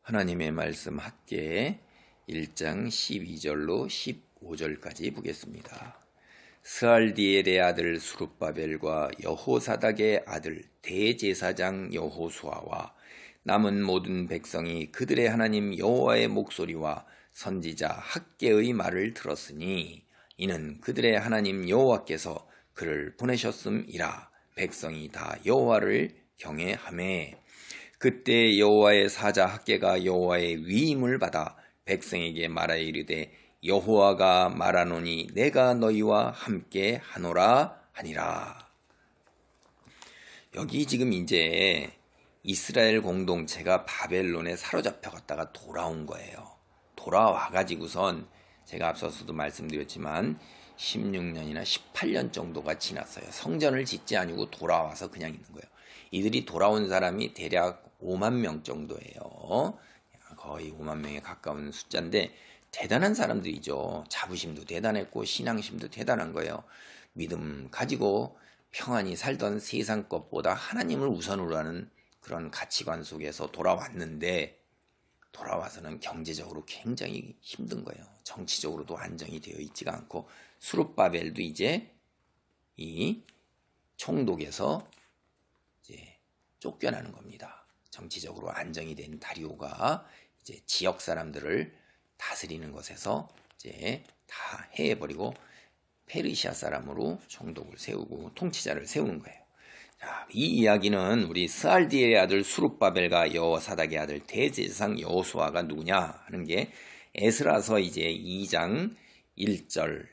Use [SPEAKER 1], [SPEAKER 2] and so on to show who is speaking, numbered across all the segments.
[SPEAKER 1] 하나님의 말씀 학계 1장 12절로 15절까지 보겠습니다. 스알디엘의 아들 수룹바벨과 여호사닥의 아들 대제사장 여호수아와 남은 모든 백성이 그들의 하나님 여호와의 목소리와 선지자 학계의 말을 들었으니 이는 그들의 하나님 여호와께서 그를 보내셨음이라. 백성이 다 여호와를 경외하매 그때 여호와의 사자 학계가 여호와의 위임을 받아 백성에게 말하여 이르되 여호와가 말하노니 내가 너희와 함께 하노라 하니라. 여기 지금 이제 이스라엘 공동체가 바벨론에 사로잡혀 갔다가 돌아온 거예요. 돌아와 가지고선 제가 앞서서도 말씀드렸지만 16년이나 18년 정도가 지났어요. 성전을 짓지 아니고 돌아와서 그냥 있는 거예요. 이들이 돌아온 사람이 대략 5만 명 정도예요. 거의 5만 명에 가까운 숫자인데 대단한 사람들이죠. 자부심도 대단했고 신앙심도 대단한 거예요. 믿음 가지고 평안히 살던 세상 것보다 하나님을 우선으로 하는 그런 가치관 속에서 돌아왔는데 돌아와서는 경제적으로 굉장히 힘든 거예요. 정치적으로도 안정이 되어 있지가 않고 수룹바벨도 이제 이 총독에서 이제 쫓겨나는 겁니다. 정치적으로 안정이 된 다리오가 이제 지역 사람들을 다스리는 것에서 이제 다 해해버리고 페르시아 사람으로 총독을 세우고 통치자를 세우는 거예요. 자, 이 이야기는 우리 스알디엘의 아들 수룹바벨과 여호사닥의 아들 대제사장 여호수아가 누구냐 하는 게 에스라서 이제 2장 1절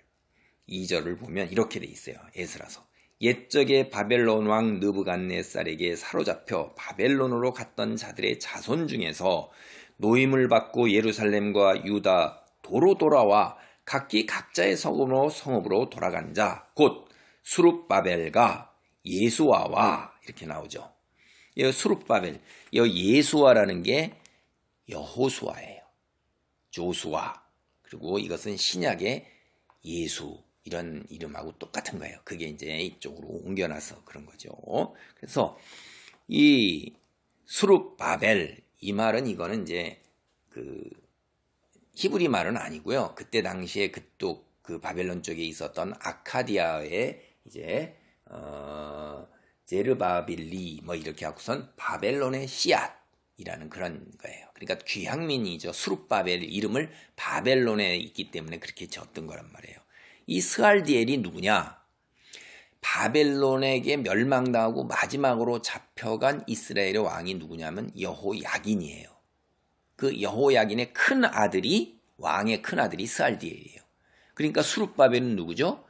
[SPEAKER 1] 2절을 보면 이렇게 돼 있어요. 에스라서 옛적에 바벨론 왕 느부갓네살에게 사로잡혀 바벨론으로 갔던 자들의 자손 중에서 노임을 받고 예루살렘과 유다 도로 돌아와 각기 각자의 성읍으로 돌아간 자 곧 수룹바벨과 예수아와 이렇게 나오죠. 이 수룹바벨, 이 예수아라는 게 여호수아예요. 조수아. 그리고 이것은 신약의 예수 이런 이름하고 똑같은 거예요. 그게 이제 이쪽으로 옮겨놔서 그런 거죠. 그래서 이 수룹바벨 이 말은 이거는 이제 그 히브리 말은 아니고요. 그때 당시에 그쪽 그 바벨론 쪽에 있었던 아카디아의 이제 제르바빌리 뭐 이렇게 하고선 바벨론의 씨앗이라는 그런 거예요. 그러니까 귀향민이죠. 수룹바벨 이름을 바벨론에 있기 때문에 그렇게 지었던 거란 말이에요. 이 스알디엘이 누구냐? 바벨론에게 멸망당하고 마지막으로 잡혀간 이스라엘의 왕이 누구냐면 여호야긴이에요. 그 여호야긴의 큰 아들이 왕의 큰 아들이 스알디엘이에요. 그러니까 수룹바벨은 누구죠?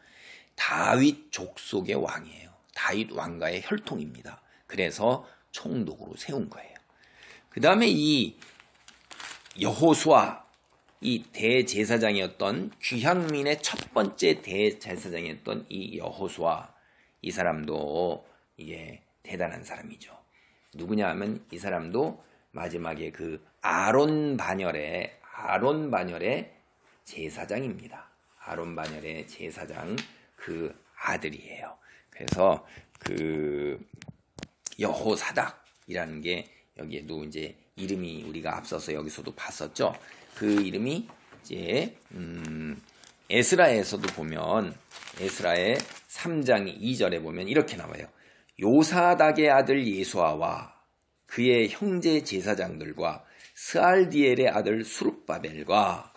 [SPEAKER 1] 다윗 족속의 왕이에요. 다윗 왕가의 혈통입니다. 그래서 총독으로 세운 거예요. 그 다음에 이 여호수아 이 대제사장이었던 귀향민의 첫 번째 대제사장이었던 이 여호수아 이 사람도 이게 대단한 사람이죠. 누구냐 하면 이 사람도 마지막에 그 아론 반열의 제사장입니다. 아론 반열의 제사장 그 아들이에요. 그래서 그 여호사닥이라는 게 여기에도 이제 이름이 우리가 앞서서 여기서도 봤었죠. 그 이름이 이제 에스라에서도 보면 에스라의 3장 2절에 보면 이렇게 나와요. 요사닥의 아들 예수아와 그의 형제 제사장들과 스알디엘의 아들 수룹바벨과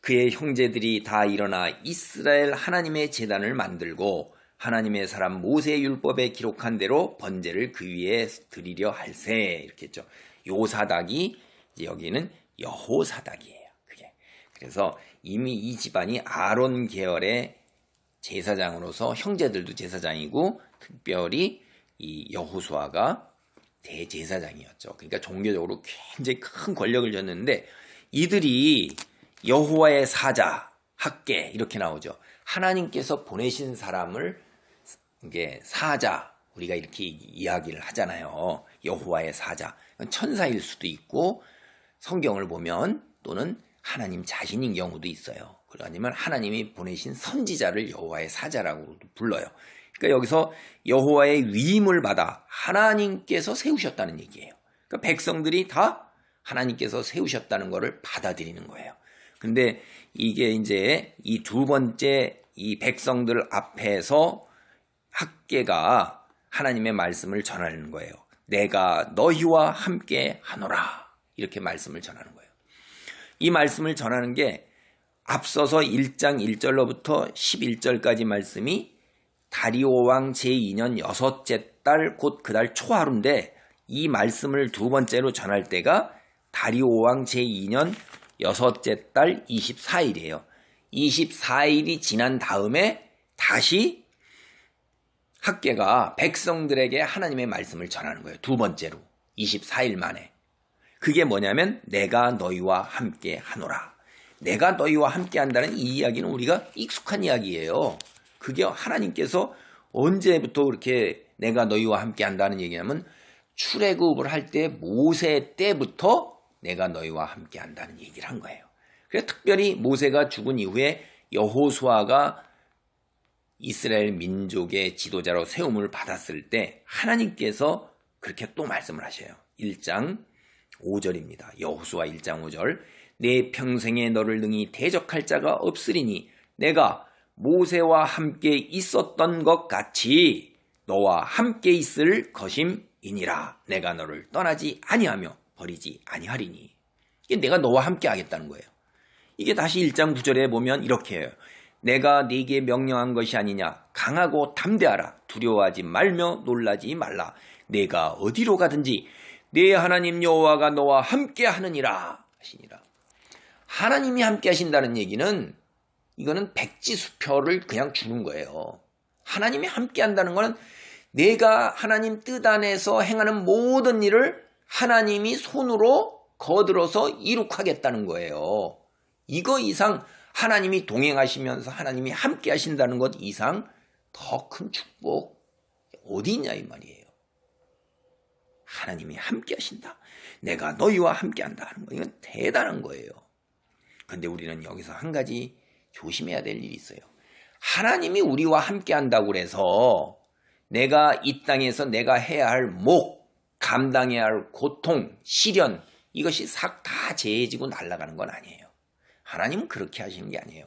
[SPEAKER 1] 그의 형제들이 다 일어나 이스라엘 하나님의 제단을 만들고 하나님의 사람 모세의 율법에 기록한 대로 번제를 그 위에 드리려 할세 이렇게 했죠. 요사닥이 이제 여기는 여호사닥이에요. 그게. 그래서 이미 이 집안이 아론 계열의 제사장으로서 형제들도 제사장이고 특별히 이 여호수아가 대제사장이었죠. 그러니까 종교적으로 굉장히 큰 권력을 줬는데 이들이 여호와의 사자, 학계 이렇게 나오죠. 하나님께서 보내신 사람을 이게 사자 우리가 이렇게 이야기를 하잖아요. 여호와의 사자. 천사일 수도 있고 성경을 보면 또는 하나님 자신인 경우도 있어요. 아니면 하나님이 보내신 선지자를 여호와의 사자라고 불러요. 그러니까 여기서 여호와의 위임을 받아 하나님께서 세우셨다는 얘기예요. 그러니까 백성들이 다 하나님께서 세우셨다는 것을 받아들이는 거예요. 근데 이게 이제 이 두 번째 이 백성들 앞에서 학개가 하나님의 말씀을 전하는 거예요. 내가 너희와 함께 하노라. 이렇게 말씀을 전하는 거예요. 이 말씀을 전하는 게 앞서서 1장 1절로부터 11절까지 말씀이 다리오 왕 제2년 여섯째 달 곧 그달 초하루인데 이 말씀을 두 번째로 전할 때가 다리오 왕 제2년 여섯째 달 24일이에요. 24일이 지난 다음에 다시 학개가 백성들에게 하나님의 말씀을 전하는 거예요. 두 번째로 24일 만에. 그게 뭐냐면 내가 너희와 함께 하노라. 내가 너희와 함께 한다는 이 이야기는 우리가 익숙한 이야기예요. 그게 하나님께서 언제부터 그렇게 내가 너희와 함께 한다는 얘기냐면 출애굽을 할 때 모세 때부터 내가 너희와 함께 한다는 얘기를 한 거예요. 그래서 특별히 모세가 죽은 이후에 여호수아가 이스라엘 민족의 지도자로 세움을 받았을 때 하나님께서 그렇게 또 말씀을 하셔요. 1장 5절입니다. 여호수아 1장 5절 내 평생에 너를 능히 대적할 자가 없으리니 내가 모세와 함께 있었던 것 같이 너와 함께 있을 것임이니라. 내가 너를 떠나지 아니하며 버리지 아니하리니. 이게 내가 너와 함께 하겠다는 거예요. 이게 다시 1장 9절에 보면 이렇게 해요. 내가 네게 명령한 것이 아니냐. 강하고 담대하라. 두려워하지 말며 놀라지 말라. 내가 어디로 가든지 네 하나님 여호와가 너와 함께 하느니라 하시니라. 하나님이 함께 하신다는 얘기는 이거는 백지수표를 그냥 주는 거예요. 하나님이 함께 한다는 거는 내가 하나님 뜻 안에서 행하는 모든 일을 하나님이 손으로 거들어서 이룩하겠다는 거예요. 이거 이상 하나님이 동행하시면서 하나님이 함께 하신다는 것 이상 더 큰 축복 어디 있냐 이 말이에요. 하나님이 함께 하신다. 내가 너희와 함께 한다 하는 거 이건 대단한 거예요. 근데 우리는 여기서 한 가지 조심해야 될 일이 있어요. 하나님이 우리와 함께 한다고 그래서 내가 이 땅에서 내가 해야 할 목, 감당해야 할 고통, 시련 이것이 싹 다 제해지고 날아가는 건 아니에요. 하나님은 그렇게 하시는 게 아니에요.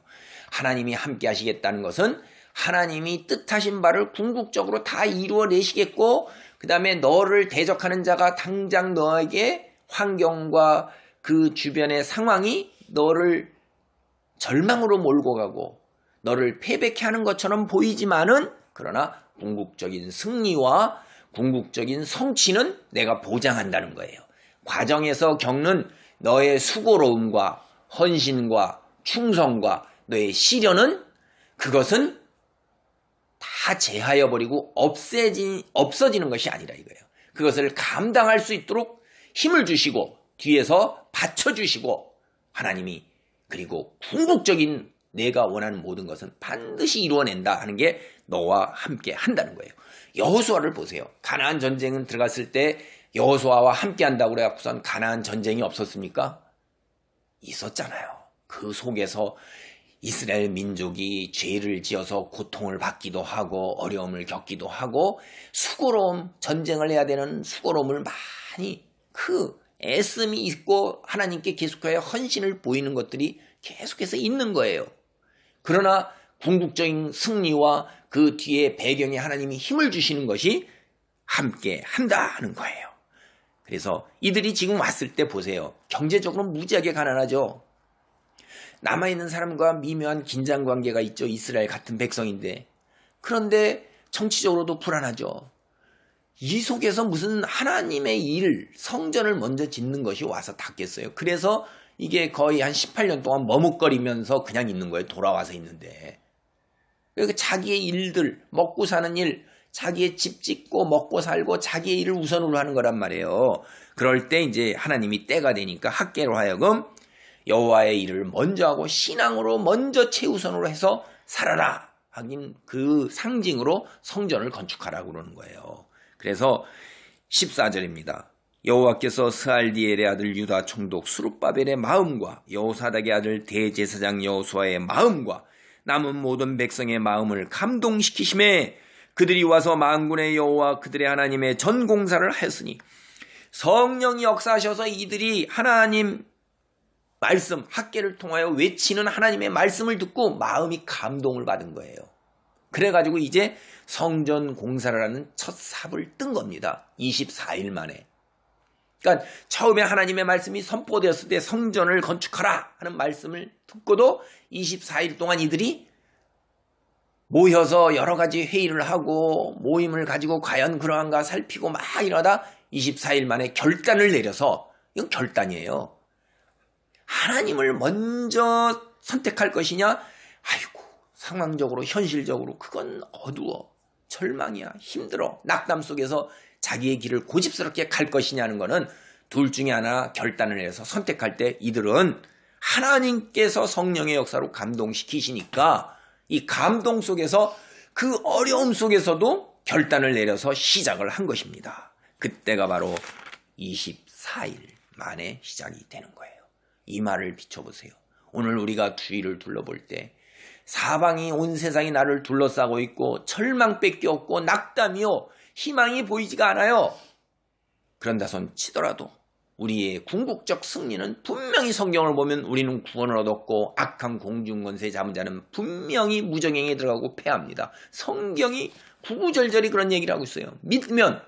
[SPEAKER 1] 하나님이 함께 하시겠다는 것은 하나님이 뜻하신 바를 궁극적으로 다 이루어내시겠고 그 다음에 너를 대적하는 자가 당장 너에게 환경과 그 주변의 상황이 너를 절망으로 몰고 가고 너를 패배케 하는 것처럼 보이지만은 그러나 궁극적인 승리와 궁극적인 성취는 내가 보장한다는 거예요. 과정에서 겪는 너의 수고로움과 헌신과 충성과 너의 시련은 그것은 다 제하여 버리고 없어지는 것이 아니라 이거예요. 그것을 감당할 수 있도록 힘을 주시고 뒤에서 받쳐주시고 하나님이 그리고 궁극적인 내가 원하는 모든 것은 반드시 이루어낸다 하는 게 너와 함께 한다는 거예요. 여호수아를 보세요. 가나안 전쟁은 들어갔을 때 여호수아와 함께 한다고 그래갖고선 가나안 전쟁이 없었습니까? 있었잖아요. 그 속에서 이스라엘 민족이 죄를 지어서 고통을 받기도 하고 어려움을 겪기도 하고 수고로움, 전쟁을 해야 되는 수고로움을 많이 그 애씀이 있고 하나님께 계속하여 헌신을 보이는 것들이 계속해서 있는 거예요. 그러나 궁극적인 승리와 그 뒤에 배경에 하나님이 힘을 주시는 것이 함께 한다 하는 거예요. 그래서 이들이 지금 왔을 때 보세요. 경제적으로 무지하게 가난하죠. 남아있는 사람과 미묘한 긴장관계가 있죠. 이스라엘 같은 백성인데. 그런데 정치적으로도 불안하죠. 이 속에서 무슨 하나님의 일, 성전을 먼저 짓는 것이 와서 닿겠어요. 그래서 이게 거의 한 18년 동안 머뭇거리면서 그냥 있는 거예요. 돌아와서 있는데. 그러니까 자기의 일들, 먹고 사는 일, 자기의 집 짓고 먹고 살고 자기의 일을 우선으로 하는 거란 말이에요. 그럴 때 이제 하나님이 때가 되니까 학개로 하여금 여호와의 일을 먼저 하고 신앙으로 먼저 최우선으로 해서 살아라 하긴 그 상징으로 성전을 건축하라고 그러는 거예요. 그래서 14절입니다. 여호와께서 스알디엘의 아들 유다 총독 수룹바벨의 마음과 여호사닥의 아들 대제사장 여호수아의 마음과 남은 모든 백성의 마음을 감동시키심에 그들이 와서 만군의 여호와 그들의 하나님의 전공사를 하였으니 성령이 역사하셔서 이들이 하나님 말씀, 학계를 통하여 외치는 하나님의 말씀을 듣고 마음이 감동을 받은 거예요. 그래가지고 이제 성전 공사를 하는 첫 삽을 뜬 겁니다. 24일 만에. 그러니까 처음에 하나님의 말씀이 선포되었을 때 성전을 건축하라 하는 말씀을 듣고도 24일 동안 이들이 모여서 여러 가지 회의를 하고 모임을 가지고 과연 그러한가 살피고 막 이러다 24일 만에 결단을 내려서, 이건 결단이에요. 하나님을 먼저 선택할 것이냐? 아이고, 상황적으로 현실적으로 그건 어두워, 절망이야, 힘들어, 낙담 속에서 자기의 길을 고집스럽게 갈 것이냐는 거는 둘 중에 하나 결단을 해서 선택할 때 이들은 하나님께서 성령의 역사로 감동시키시니까 이 감동 속에서, 그 어려움 속에서도 결단을 내려서 시작을 한 것입니다. 그때가 바로 24일 만에 시작이 되는 거예요. 이 말을 비춰보세요. 오늘 우리가 주위를 둘러볼 때 사방이, 온 세상이 나를 둘러싸고 있고 절망밖에 없고 낙담이요, 희망이 보이지가 않아요. 그런다 손 치더라도 우리의 궁극적 승리는 분명히 성경을 보면 우리는 구원을 얻었고 악한 공중권세 잡은 자는 분명히 무정행에 들어가고 패합니다. 성경이 구구절절히 그런 얘기를 하고 있어요. 믿으면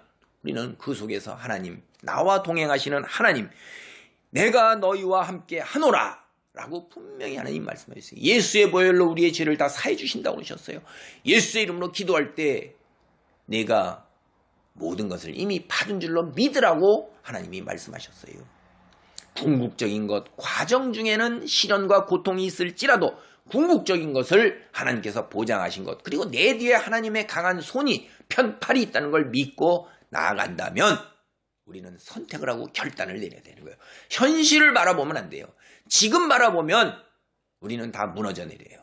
[SPEAKER 1] 우리는 그 속에서 하나님, 나와 동행하시는 하나님, 내가 너희와 함께 하노라 라고 분명히 하나님 말씀하셨어요. 예수의 보혈로 우리의 죄를 다 사해 주신다고 그러셨어요. 예수의 이름으로 기도할 때 내가 모든 것을 이미 받은 줄로 믿으라고 하나님이 말씀하셨어요. 궁극적인 것, 과정 중에는 시련과 고통이 있을지라도 궁극적인 것을 하나님께서 보장하신 것, 그리고 내 뒤에 하나님의 강한 손이, 편팔이 있다는 걸 믿고 나아간다면 우리는 선택을 하고 결단을 내려야 되는 거예요. 현실을 바라보면 안 돼요. 지금 바라보면 우리는 다 무너져 내려요.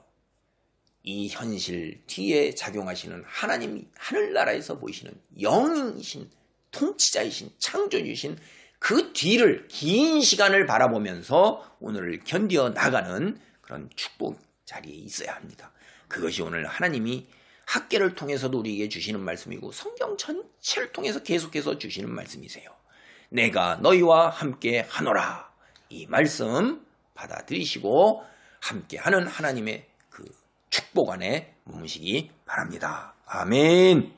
[SPEAKER 1] 이 현실 뒤에 작용하시는 하나님, 하늘나라에서 보이시는 영이신, 통치자이신, 창조주이신 그 뒤를, 긴 시간을 바라보면서 오늘을 견뎌 나가는 그런 축복 자리에 있어야 합니다. 그것이 오늘 하나님이 학계를 통해서도 우리에게 주시는 말씀이고 성경 전체를 통해서 계속해서 주시는 말씀이세요. 내가 너희와 함께 하노라. 이 말씀 받아들이시고 함께하는 하나님의 그 축복 안에 머무시기 바랍니다. 아멘.